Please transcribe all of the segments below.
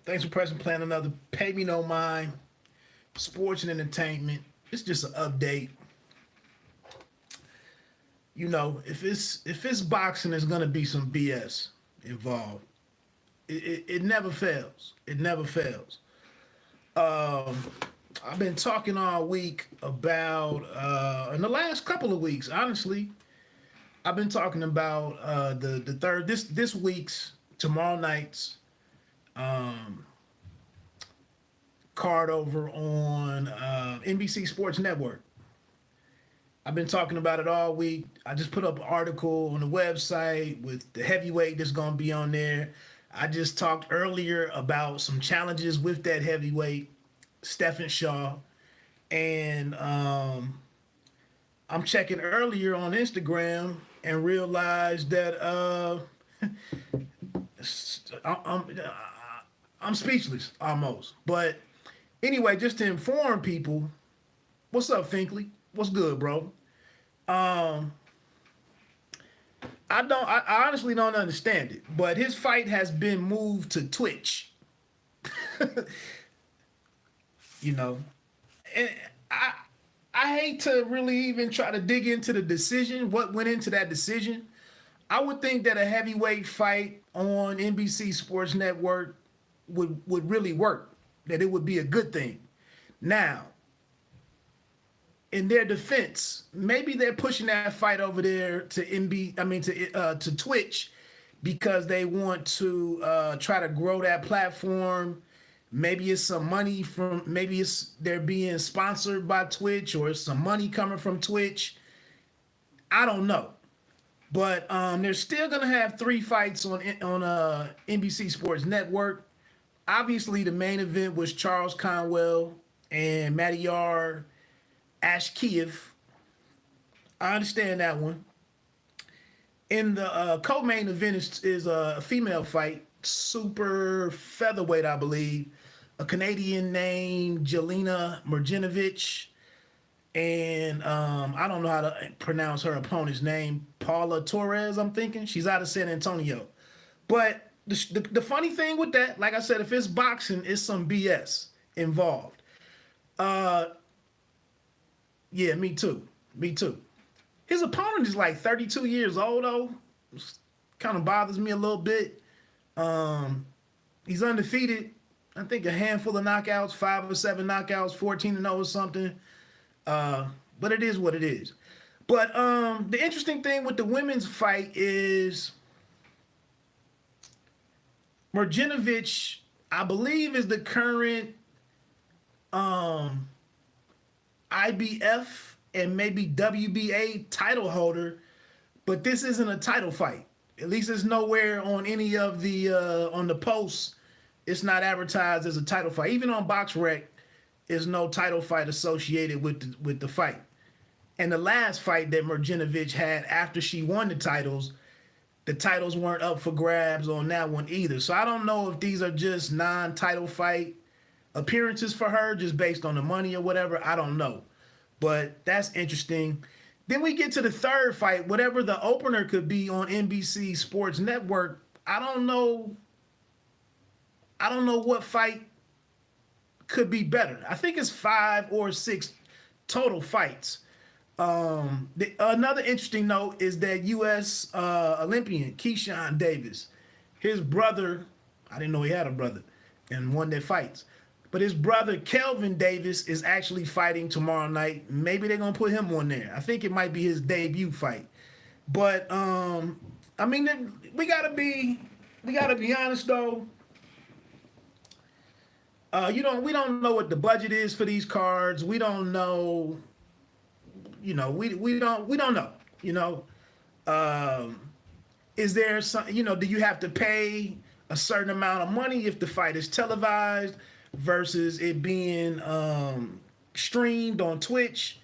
Thanks for pressing plan another Pay Me No Mind, sports and entertainment. It's just an update. If it's boxing, there's gonna be some BS involved. It never fails. It never fails. Um, I've been talking all week about in the last couple of weeks. Honestly, I've been talking about the third this week's tomorrow night's um, card over on NBC Sports Network. I've been talking about it all week. I just put up an article on the website with the heavyweight that's going to be on there. I just talked earlier about some challenges with that heavyweight, Stephen Shaw. And I'm checking earlier on Instagram and realized that I'm, I'm speechless almost. But anyway, just to inform people, what's up, Finkley? What's good, bro? Um, I honestly don't understand it, but his fight has been moved to Twitch. you know, and I I hate to really even try to dig into the decision, what went into that decision. I would think that a heavyweight fight on NBC Sports Network would really work, that it would be a good thing. Now, in their defense, maybe they're pushing that fight over there to to Twitch because they want to try to grow that platform. Maybe it's some money from maybe it's they're being sponsored by Twitch or it's some money coming from Twitch. I don't know. But they're still gonna have three fights on NBC Sports Network. Obviously, the main event was Charles Conwell and Matyar Ashkiev. I understand that one. In the co-main event is a female fight, super featherweight, I believe. A Canadian named Jelena Mrjinovic, and I don't know how to pronounce her opponent's name, Paula Torres. I'm thinking she's out of San Antonio. But the funny thing with that, like I said, if it's boxing, it's some BS involved. Uh, yeah, me too. Me too. His opponent is like 32 years old though. Kind of bothers me a little bit. Um, he's undefeated. I think a handful of knockouts, 5 or 7 knockouts, 14-0 or something. But it is what it is. But the interesting thing with the women's fight is Mrjinovic, I believe, is the current um, IBF and maybe WBA title holder, but this isn't a title fight. At least it's nowhere on any of the on the posts. It's not advertised as a title fight. Even on BoxRec, there's no title fight associated with the fight. And the last fight that Mrjinovic had after she won the titles weren't up for grabs on that one either. So I don't know if these are just non-title fight appearances for her, just based on the money or whatever. I don't know. But that's interesting. Then we get to the third fight, whatever the opener could be on NBC Sports Network. I don't know what fight could be better. I think it's 5 or 6 total fights. Another interesting note is that U.S. Olympian Keyshawn Davis, his brother, I didn't know he had a brother, and one that fights. But his brother Kelvin Davis is actually fighting tomorrow night. Maybe they're gonna put him on there. I think it might be his debut fight. But I mean, we gotta be honest though. We don't know what the budget is for these cards. We don't know. We don't know. Um, is there some? Do you have to pay a certain amount of money if the fight is televised versus it being streamed on Twitch?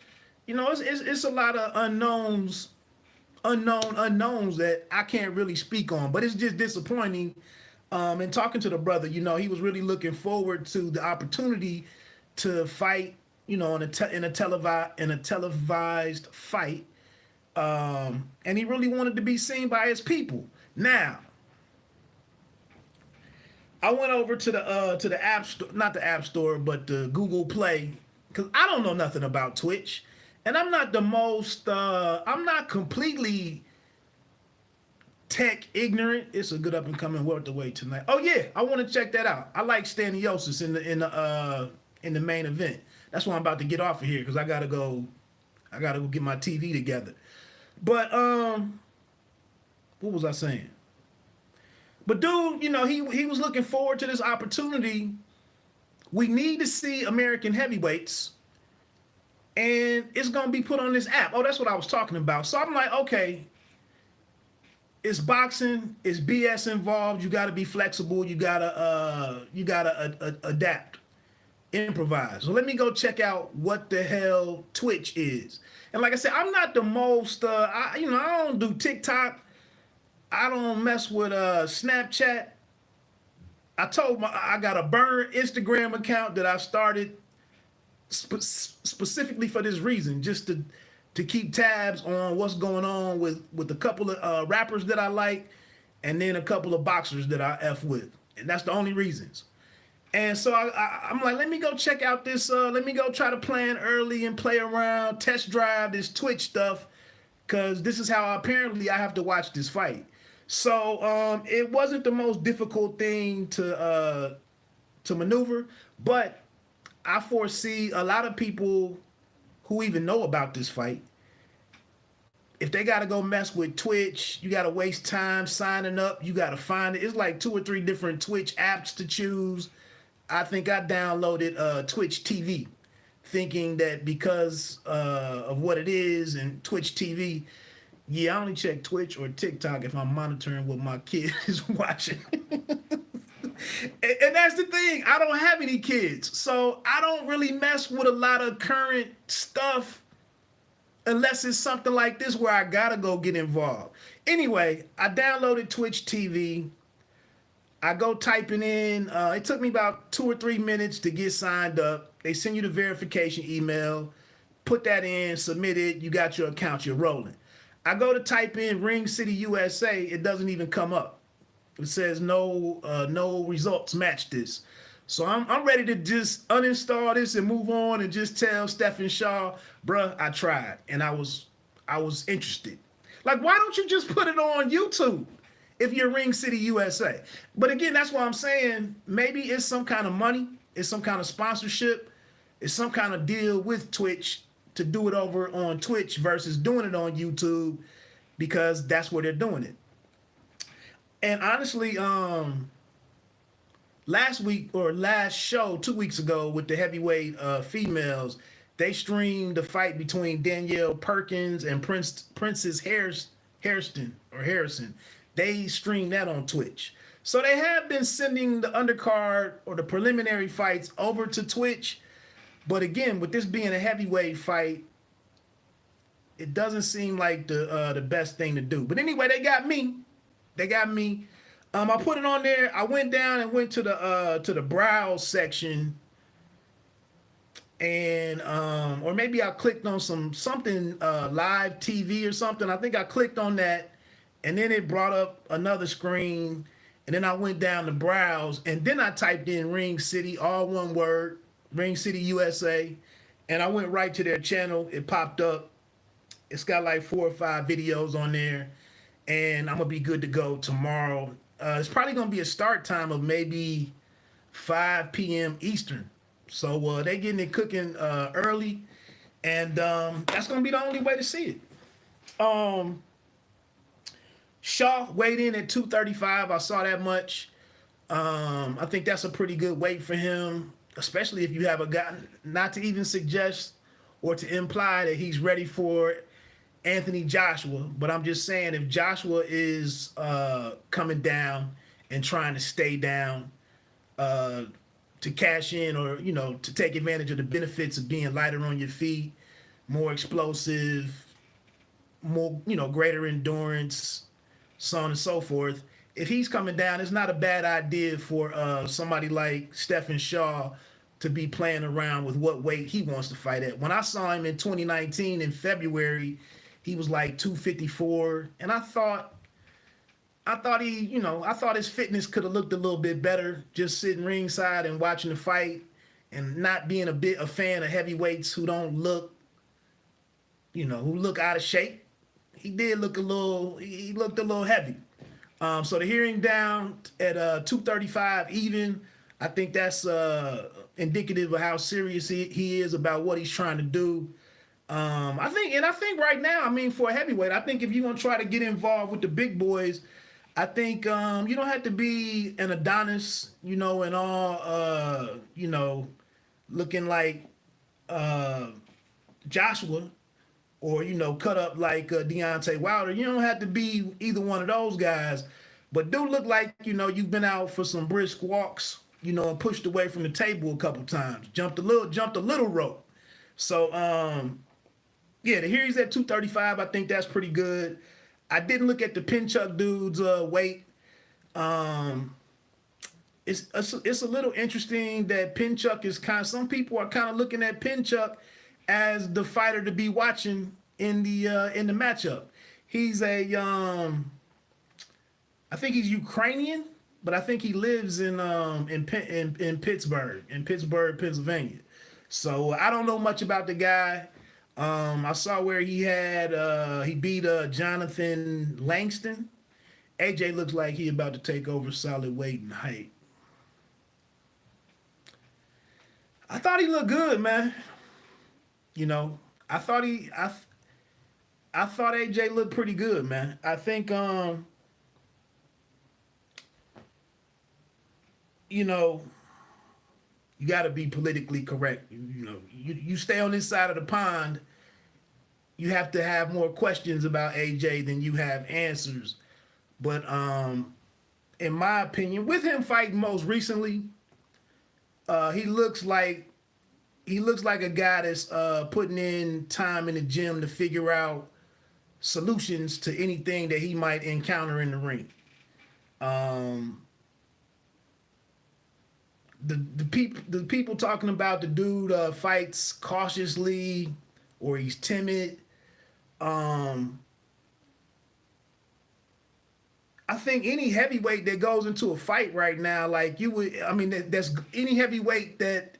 It's a lot of unknowns that I can't really speak on. But it's just disappointing. And talking to the brother, he was really looking forward to the opportunity to fight, in a televised fight, and he really wanted to be seen by his people. Now, I went over to the app store, not the app store, but the Google Play, because I don't know nothing about Twitch, and I'm not the most. I'm not completely tech ignorant. It's a good up and coming welterweight tonight. Oh yeah, I want to check that out. I like Staniosis in the main event. That's why I'm about to get off of here because I gotta go. I gotta go get my TV together. But what was I saying? But dude, you know, he was looking forward to this opportunity. We need to see American heavyweights, and it's gonna be put on this app. Oh, that's what I was talking about. So I'm like, okay, it's boxing, it's BS involved. You got to be flexible. You gotta adapt, improvise. So let me go check out what the hell Twitch is. And like I said, I'm not the most. I don't do TikTok. I don't mess with Snapchat. I got a burner Instagram account that I started specifically for this reason, just to keep tabs on what's going on with a couple of rappers that I like, and then a couple of boxers that I F with, and that's the only reasons. And so I'm like, let me go check out this. Let me go try to plan early and play around, test drive this Twitch stuff, because this is how apparently I have to watch this fight. So it wasn't the most difficult thing to maneuver, but I foresee a lot of people who even know about this fight. If they got to go mess with Twitch, you got to waste time signing up. You got to find it. It's like 2 or 3 different Twitch apps to choose. I think I downloaded Twitch TV, thinking that because of what it is and Twitch TV, yeah, I only check Twitch or TikTok if I'm monitoring what my kid is watching. And that's the thing. I don't have any kids, so I don't really mess with a lot of current stuff unless it's something like this where I gotta go get involved. Anyway, I downloaded Twitch TV. I go typing in. It took me about 2 or 3 minutes to get signed up. They send you the verification email. Put that in, submit it. You got your account. You're rolling. I go to type in Ring City USA. It doesn't even come up. It says no results match this. So I'm ready to just uninstall this and move on and just tell Stephen Shaw, bruh, I tried and I was interested. Like, why don't you just put it on YouTube if you're Ring City USA? But again, that's why I'm saying maybe it's some kind of money, it's some kind of sponsorship, it's some kind of deal with Twitch to do it over on Twitch versus doing it on YouTube, because that's where they're doing it. And honestly, last show 2 weeks ago with the heavyweight females, they streamed the fight between Danielle Perkins and Princess Harrison. They streamed that on Twitch. So they have been sending the undercard or the preliminary fights over to Twitch. But again, with this being a heavyweight fight, it doesn't seem like the best thing to do. But anyway, they got me. I put it on there. I went down and went to the browse section, and or maybe I clicked on something live TV or something. I think I clicked on that, and then it brought up another screen, and then I went down to browse, and then I typed in Ring City, all one word, Ring City USA, and I went right to their channel. It popped up. It's got like 4 or 5 videos on there, and I'm gonna be good to go tomorrow. It's probably gonna be a start time of maybe 5 p.m. Eastern. So they getting it cooking early, and that's gonna be the only way to see it. Shaw weighed in at 235. I saw that much. I think that's a pretty good weight for him, especially if you have a guy, not to even suggest or to imply that he's ready for Anthony Joshua, but I'm just saying if Joshua is coming down and trying to stay down to cash in, or to take advantage of the benefits of being lighter on your feet, more explosive, more greater endurance, so on and so forth. If he's coming down, it's not a bad idea for somebody like Stephen Shaw to be playing around with what weight he wants to fight at. When I saw him in 2019 in February, he was like 254, and I thought, I thought his fitness could have looked a little bit better just sitting ringside and watching the fight and not being a fan of heavyweights who don't look, who look out of shape. He did look he looked a little heavy. So to hear him down at 235 even, I think that's indicative of how serious he is about what he's trying to do. I think right now, I mean, for a heavyweight, I think if you're gonna try to get involved with the big boys, I think you don't have to be an Adonis, and all, looking like Joshua, or cut up like Deontay Wilder. You don't have to be either one of those guys, but do look like you've been out for some brisk walks, and pushed away from the table a couple times, jumped a little rope. So yeah, to hear he's at 235, I think that's pretty good. I didn't look at the Pinchuk dude's weight. It's a little interesting that Pinchuk is some people are kind of looking at Pinchuk as the fighter to be watching in the matchup. He's I think he's Ukrainian, but I think he lives in Pittsburgh, Pennsylvania. So I don't know much about the guy. I saw where he beat Jonathan Langston. AJ looks like he about to take over solid weight and height. I thought he looked good, man. I thought AJ looked pretty good, man. I think you got to be politically correct. You stay on this side of the pond, you have to have more questions about AJ than you have answers. But in my opinion, with him fighting most recently, he looks like a guy that's putting in time in the gym to figure out solutions to anything that he might encounter in the ring. The people talking about the dude fights cautiously or he's timid. I think any heavyweight that goes into a fight right now, that's any heavyweight that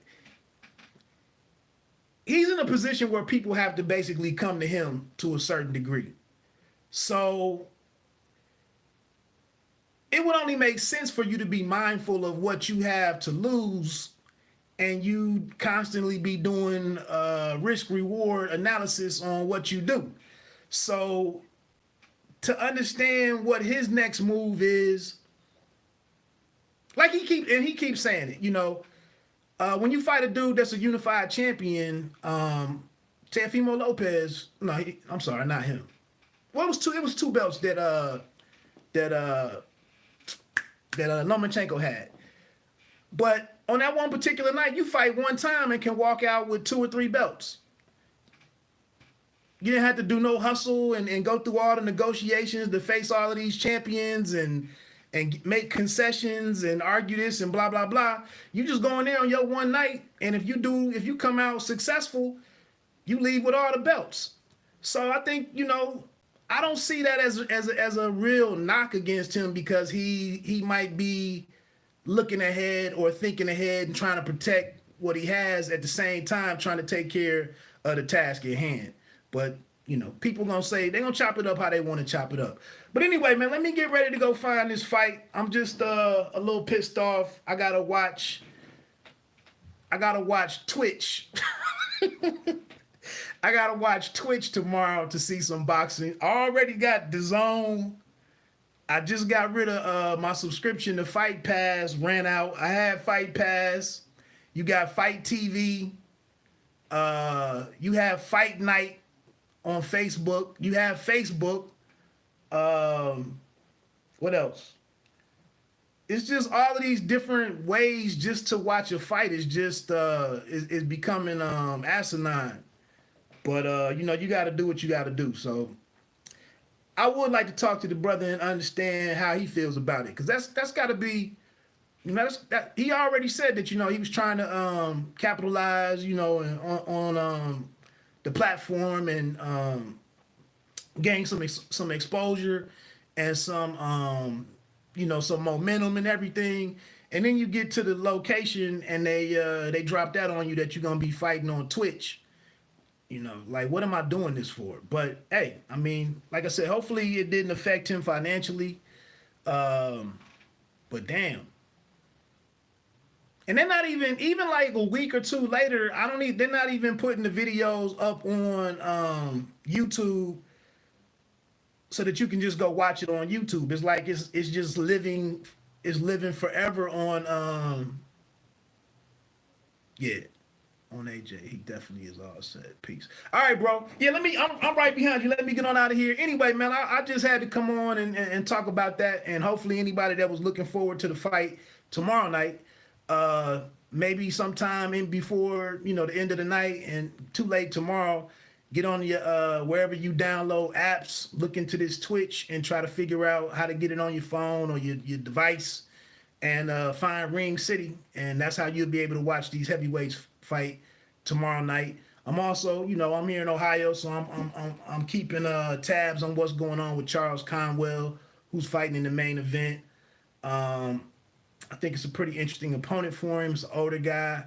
he's in a position where people have to basically come to him to a certain degree. So it would only make sense for you to be mindful of what you have to lose and you constantly be doing risk-reward analysis on what you do. So to understand what his next move is, like he keeps saying it, when you fight a dude that's a unified champion, Teofimo Lopez, I'm sorry, not him. Well, it was two belts that Lomachenko had. But on that one particular night, you fight one time and can walk out with 2 or 3 belts. You didn't have to do no hustle and go through all the negotiations to face all of these champions and make concessions and argue this and blah, blah, blah. You just go in there on your one night, and if you come out successful, you leave with all the belts. So I think, I don't see that as a real knock against him, because he might be looking ahead or thinking ahead and trying to protect what he has at the same time trying to take care of the task at hand. But, people going to say they're going to chop it up how they want to chop it up. But anyway, man, let me get ready to go find this fight. I'm just a little pissed off. I got to watch Twitch. I got to watch Twitch tomorrow to see some boxing. I already got DAZN. I just got rid of my subscription to Fight Pass. Ran out. I had Fight Pass. You got Fight TV. You have Fight Night on Facebook. You have Facebook. What else? It's just all of these different ways just to watch a fight is just is becoming asinine. But you got to do what you got to do. So I would like to talk to the brother and understand how he feels about it, because that's got to be, he already said that he was trying to capitalize on the platform and gain some exposure, and some some momentum and everything. And then you get to the location and they drop that on you that you're gonna be fighting on Twitch. Like, what am I doing this for? But hey, I mean, like I said, hopefully it didn't affect him financially. But damn. And they're not even like a week or two later, they're not even putting the videos up on YouTube so that you can just go watch it on YouTube. It's like it's just living forever on yeah, on AJ. He definitely is all set. Peace. All right, bro. Yeah, I'm right behind you. Let me get on out of here. Anyway, man, I just had to come on and talk about that, and hopefully anybody that was looking forward to the fight tomorrow night, maybe sometime in before the end of the night and too late tomorrow, get on your wherever you download apps, look into this Twitch and try to figure out how to get it on your phone or your device, and find Ring City, and that's how you'll be able to watch these heavyweights fight tomorrow night. I'm also, I'm here in Ohio, so I'm keeping tabs on what's going on with Charles Conwell, who's fighting in the main event. I think it's a pretty interesting opponent for him. He's an older guy.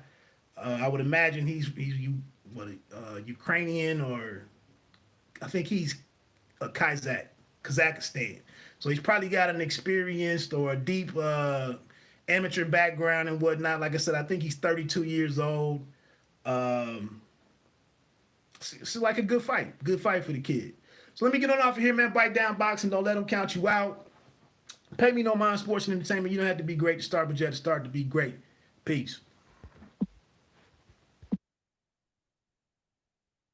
I would imagine he's Ukrainian, or I think he's a Kazakhstan. So he's probably got an experienced or a deep amateur background and whatnot. Like I said, I think he's 32 years old. It's like a good fight for the kid. So let me get on off of here, man. Bite down boxing. Don't let them count you out. Pay me no mind, sports and entertainment. You don't have to be great to start, but you have to start to be great. Peace.